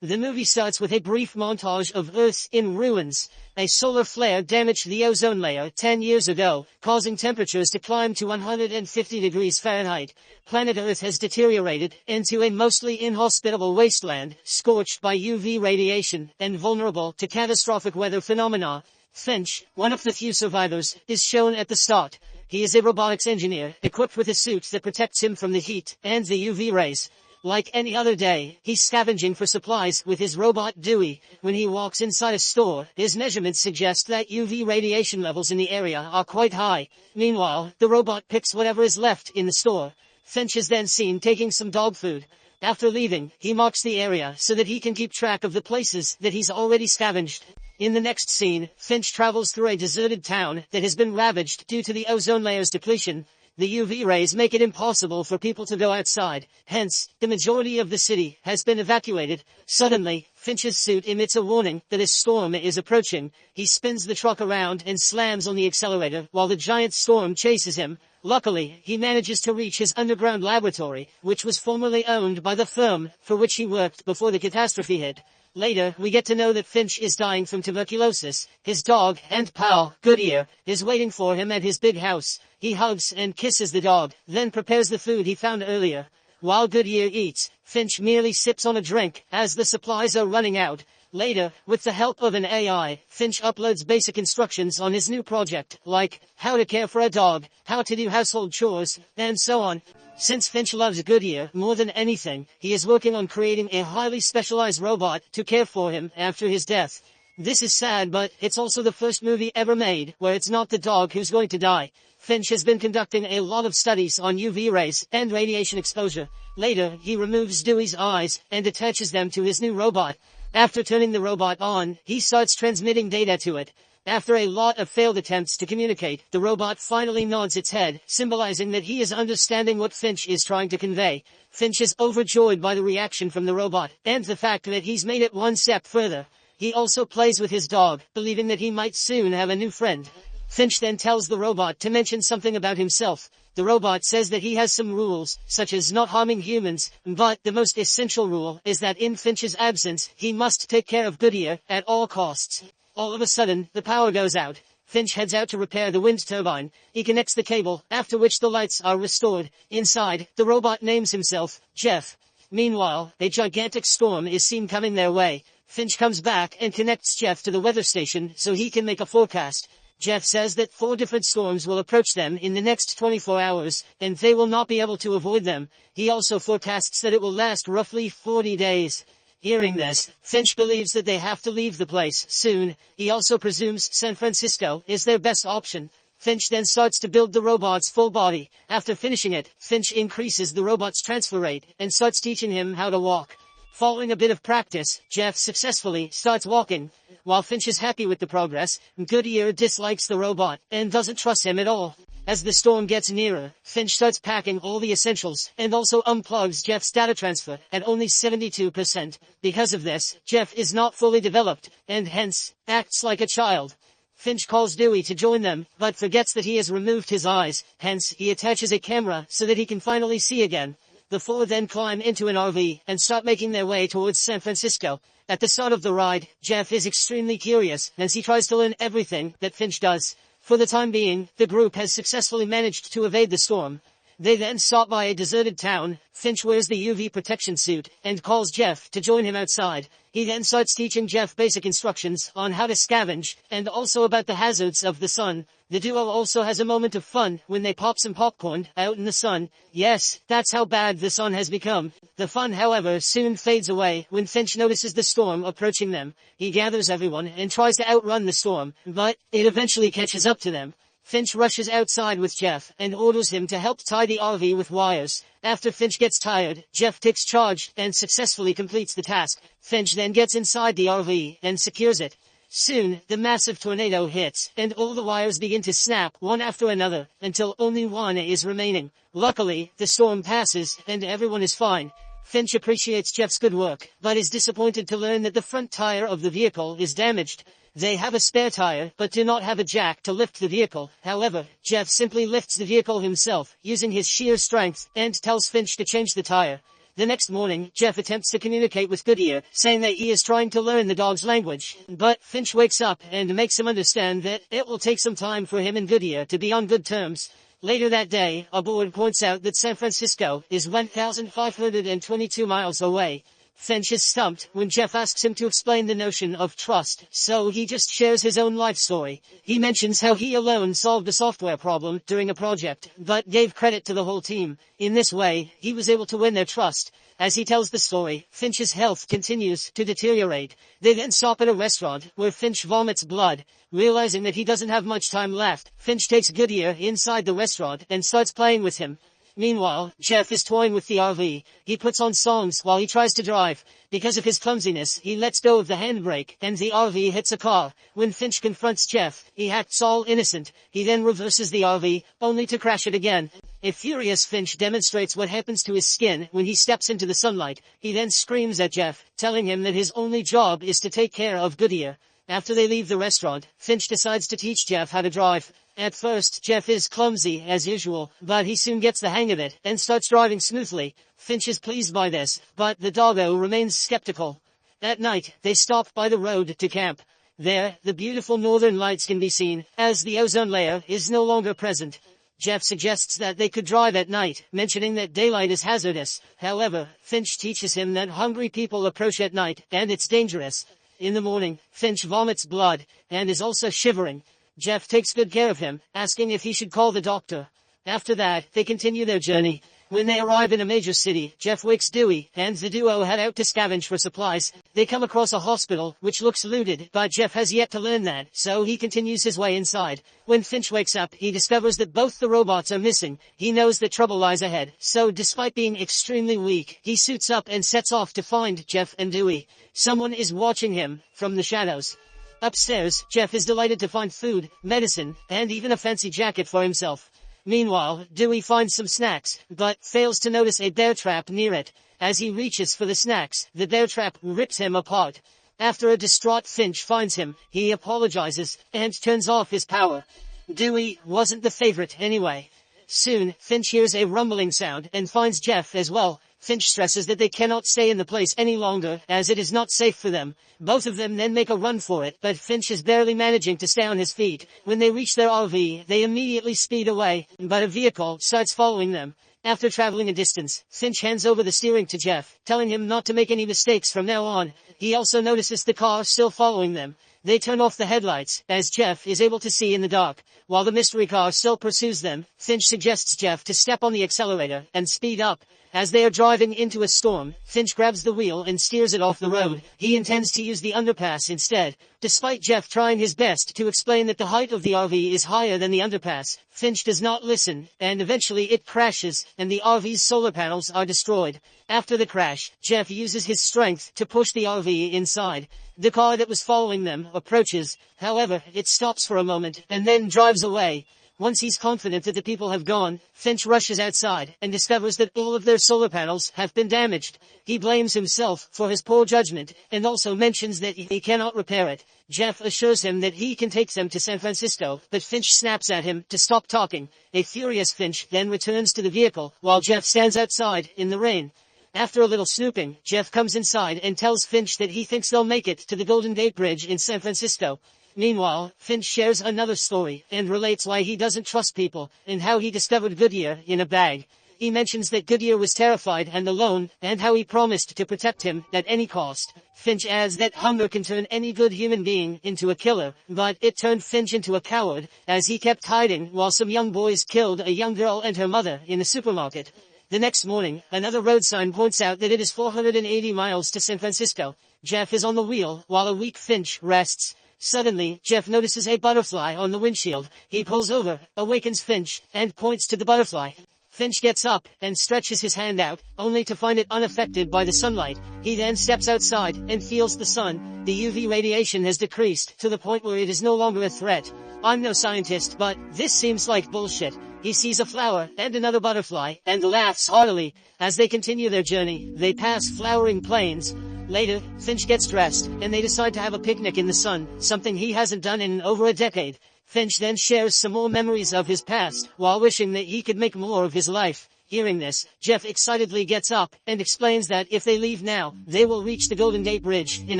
The movie starts with a brief montage of Earth in ruins. A solar flare damaged the ozone layer 10 years ago, causing temperatures to climb to 150 degrees Fahrenheit. Planet Earth has deteriorated into a mostly inhospitable wasteland, scorched by UV radiation, and vulnerable to catastrophic weather phenomena. Finch, one of the few survivors, is shown at the start. He is a robotics engineer, equipped with a suit that protects him from the heat and the UV rays. Like any other day, he's scavenging for supplies with his robot Dewey. When he walks inside a store, his measurements suggest that UV radiation levels in the area are quite high. Meanwhile, the robot picks whatever is left in the store. Finch is then seen taking some dog food. After leaving, he marks the area so that he can keep track of the places that he's already scavenged. In the next scene, Finch travels through a deserted town that has been ravaged due to the ozone layer's depletion. The UV rays make it impossible for people to go outside, hence, the majority of the city has been evacuated. Suddenly, Finch's suit emits a warning that a storm is approaching. He spins the truck around and slams on the accelerator while the giant storm chases him. Luckily, he manages to reach his underground laboratory, which was formerly owned by the firm for which he worked before the catastrophe hit. Later, we get to know that Finch is dying from tuberculosis. His dog and pal, Goodyear, is waiting for him at his big house. He hugs and kisses the dog, then prepares the food he found earlier. While Goodyear eats, Finch merely sips on a drink, as the supplies are running out. Later, with the help of an AI, Finch uploads basic instructions on his new project, like how to care for a dog, how to do household chores, and so on. Since Finch loves Goodyear more than anything, he is working on creating a highly specialized robot to care for him after his death. This is sad, but it's also the first movie ever made where it's not the dog who's going to die. Finch has been conducting a lot of studies on UV rays and radiation exposure. Later, he removes Dewey's eyes and attaches them to his new robot. After turning the robot on, he starts transmitting data to it. After a lot of failed attempts to communicate, the robot finally nods its head, symbolizing that he is understanding what Finch is trying to convey. Finch is overjoyed by the reaction from the robot, and the fact that he's made it one step further. He also plays with his dog, believing that he might soon have a new friend. Finch then tells the robot to mention something about himself. The robot says that he has some rules, such as not harming humans, but the most essential rule is that in Finch's absence, he must take care of Goodyear at all costs. All of a sudden, the power goes out. Finch heads out to repair the wind turbine. He connects the cable, after which the lights are restored. Inside, the robot names himself Jeff. Meanwhile, a gigantic storm is seen coming their way. Finch comes back and connects Jeff to the weather station so he can make a forecast. Jeff says that 4 different storms will approach them in the next 24 hours, and they will not be able to avoid them. He also forecasts that it will last roughly 40 days. Hearing this, Finch believes that they have to leave the place soon. He also presumes San Francisco is their best option. Finch then starts to build the robot's full body. After finishing it, Finch increases the robot's transfer rate and starts teaching him how to walk. Following a bit of practice, Jeff successfully starts walking. While Finch is happy with the progress, Goodyear dislikes the robot and doesn't trust him at all. As the storm gets nearer, Finch starts packing all the essentials and also unplugs Jeff's data transfer at only 72%. Because of this, Jeff is not fully developed and hence acts like a child. Finch calls Dewey to join them, but forgets that he has removed his eyes, hence he attaches a camera so that he can finally see again. The 4 then climb into an RV and start making their way towards San Francisco. At the start of the ride, Jeff is extremely curious as he tries to learn everything that Finch does. For the time being, the group has successfully managed to evade the storm. They then stop by a deserted town. Finch wears the UV protection suit and calls Jeff to join him outside. He then starts teaching Jeff basic instructions on how to scavenge and also about the hazards of the sun. The duo also has a moment of fun when they pop some popcorn out in the sun. Yes, that's how bad the sun has become. The fun, however, soon fades away when Finch notices the storm approaching them. He gathers everyone and tries to outrun the storm, but it eventually catches up to them. Finch rushes outside with Jeff and orders him to help tie the RV with wires. After Finch gets tired, Jeff takes charge and successfully completes the task. Finch then gets inside the RV and secures it. Soon, the massive tornado hits, and all the wires begin to snap one after another, until only one is remaining. Luckily, the storm passes, and everyone is fine. Finch appreciates Jeff's good work, but is disappointed to learn that the front tire of the vehicle is damaged. They have a spare tire, but do not have a jack to lift the vehicle. However, Jeff simply lifts the vehicle himself, using his sheer strength, and tells Finch to change the tire. The next morning, Jeff attempts to communicate with Goodyear, saying that he is trying to learn the dog's language. But Finch wakes up and makes him understand that it will take some time for him and Goodyear to be on good terms. Later that day, a board points out that San Francisco is 1,522 miles away. Finch is stumped when Jeff asks him to explain the notion of trust, so he just shares his own life story. He mentions how he alone solved a software problem during a project, but gave credit to the whole team. In this way, he was able to win their trust. As he tells the story, Finch's health continues to deteriorate. They then stop at a restaurant, where Finch vomits blood. Realizing that he doesn't have much time left, Finch takes Goodyear inside the restaurant and starts playing with him. Meanwhile, Jeff is toying with the RV. He puts on songs while he tries to drive. Because of his clumsiness, he lets go of the handbrake, and the RV hits a car. When Finch confronts Jeff, he acts all innocent. He then reverses the RV, only to crash it again. A furious Finch demonstrates what happens to his skin when he steps into the sunlight. He then screams at Jeff, telling him that his only job is to take care of Goodyear. After they leave the restaurant, Finch decides to teach Jeff how to drive. At first, Jeff is clumsy as usual, but he soon gets the hang of it and starts driving smoothly. Finch is pleased by this, but the doggo remains skeptical. At night, they stop by the road to camp. There, the beautiful northern lights can be seen, as the ozone layer is no longer present. Jeff suggests that they could drive at night, mentioning that daylight is hazardous. However, Finch teaches him that hungry people approach at night, and it's dangerous. In the morning, Finch vomits blood, and is also shivering. Jeff takes good care of him, asking if he should call the doctor. After that, they continue their journey. When they arrive in a major city, Jeff wakes Dewey, and the duo head out to scavenge for supplies. They come across a hospital, which looks looted, but Jeff has yet to learn that, so he continues his way inside. When Finch wakes up, he discovers that both the robots are missing. He knows that trouble lies ahead, so despite being extremely weak, he suits up and sets off to find Jeff and Dewey. Someone is watching him from the shadows. Upstairs, Jeff is delighted to find food, medicine, and even a fancy jacket for himself. Meanwhile, Dewey finds some snacks, but fails to notice a bear trap near it. As he reaches for the snacks, the bear trap rips him apart. After a distraught Finch finds him, he apologizes, and turns off his power. Dewey wasn't the favorite anyway. Soon, Finch hears a rumbling sound, and finds Jeff as well. Finch stresses that they cannot stay in the place any longer, as it is not safe for them. Both of them then make a run for it, but Finch is barely managing to stay on his feet. When they reach their RV, they immediately speed away, but a vehicle starts following them. After traveling a distance, Finch hands over the steering to Jeff, telling him not to make any mistakes from now on. He also notices the car still following them. They turn off the headlights, as Jeff is able to see in the dark. While the mystery car still pursues them, Finch suggests Jeff to step on the accelerator and speed up. As they are driving into a storm, Finch grabs the wheel and steers it off the road. He intends to use the underpass instead. Despite Jeff trying his best to explain that the height of the RV is higher than the underpass, Finch does not listen, and eventually it crashes, and the RV's solar panels are destroyed. After the crash, Jeff uses his strength to push the RV inside. The car that was following them approaches. However, it stops for a moment, and then drives away. Once he's confident that the people have gone, Finch rushes outside and discovers that all of their solar panels have been damaged. He blames himself for his poor judgment and also mentions that he cannot repair it. Jeff assures him that he can take them to San Francisco, but Finch snaps at him to stop talking. A furious Finch then returns to the vehicle while Jeff stands outside in the rain. After a little snooping, Jeff comes inside and tells Finch that he thinks they'll make it to the Golden Gate Bridge in San Francisco. Meanwhile, Finch shares another story and relates why he doesn't trust people and how he discovered Goodyear in a bag. He mentions that Goodyear was terrified and alone and how he promised to protect him at any cost. Finch adds that hunger can turn any good human being into a killer, but it turned Finch into a coward as he kept hiding while some young boys killed a young girl and her mother in a supermarket. The next morning, another road sign points out that it is 480 miles to San Francisco. Jeff is on the wheel while a weak Finch rests. Suddenly, Jeff notices a butterfly on the windshield. He pulls over, awakens Finch, and points to the butterfly. Finch gets up and stretches his hand out, only to find it unaffected by the sunlight. He then steps outside and feels the sun. The UV radiation has decreased to the point where it is no longer a threat. I'm no scientist, but this seems like bullshit. He sees a flower and another butterfly and laughs heartily. As they continue their journey, they pass flowering plains. Later, Finch gets dressed, and they decide to have a picnic in the sun, something he hasn't done in over a decade. Finch then shares some more memories of his past, while wishing that he could make more of his life. Hearing this, Jeff excitedly gets up and explains that if they leave now, they will reach the Golden Gate Bridge in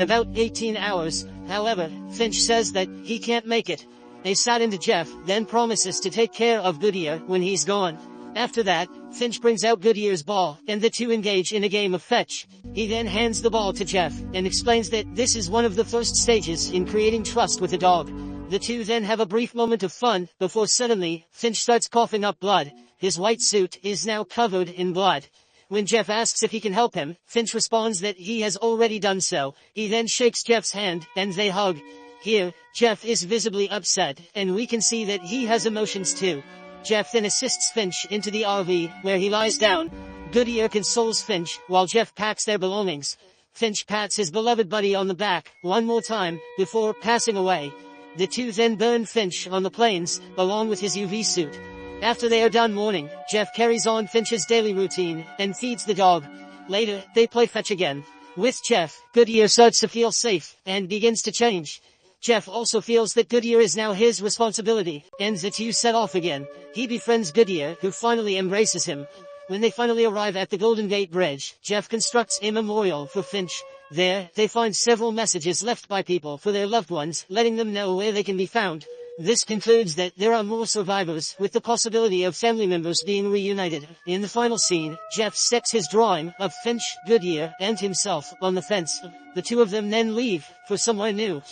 about 18 hours. However, Finch says that he can't make it. They sadden to Jeff, then promises to take care of Goodyear when he's gone. After that, Finch brings out Goodyear's ball, and the two engage in a game of fetch. He then hands the ball to Jeff, and explains that this is one of the first stages in creating trust with a dog. The two then have a brief moment of fun, before suddenly, Finch starts coughing up blood. His white suit is now covered in blood. When Jeff asks if he can help him, Finch responds that he has already done so. He then shakes Jeff's hand, and they hug. Here, Jeff is visibly upset, and we can see that he has emotions too. Jeff then assists Finch into the RV, where he lies down. Goodyear consoles Finch, while Jeff packs their belongings. Finch pats his beloved buddy on the back, one more time, before passing away. The two then burn Finch on the plains, along with his UV suit. After they are done mourning, Jeff carries on Finch's daily routine, and feeds the dog. Later, they play fetch again. With Jeff, Goodyear starts to feel safe, and begins to change. Jeff also feels that Goodyear is now his responsibility, and the two set off again. He befriends Goodyear, who finally embraces him. When they finally arrive at the Golden Gate Bridge, Jeff constructs a memorial for Finch. There, they find several messages left by people for their loved ones, letting them know where they can be found. This concludes that there are more survivors, with the possibility of family members being reunited. In the final scene, Jeff sticks his drawing of Finch, Goodyear, and himself on the fence. The two of them then leave for somewhere new.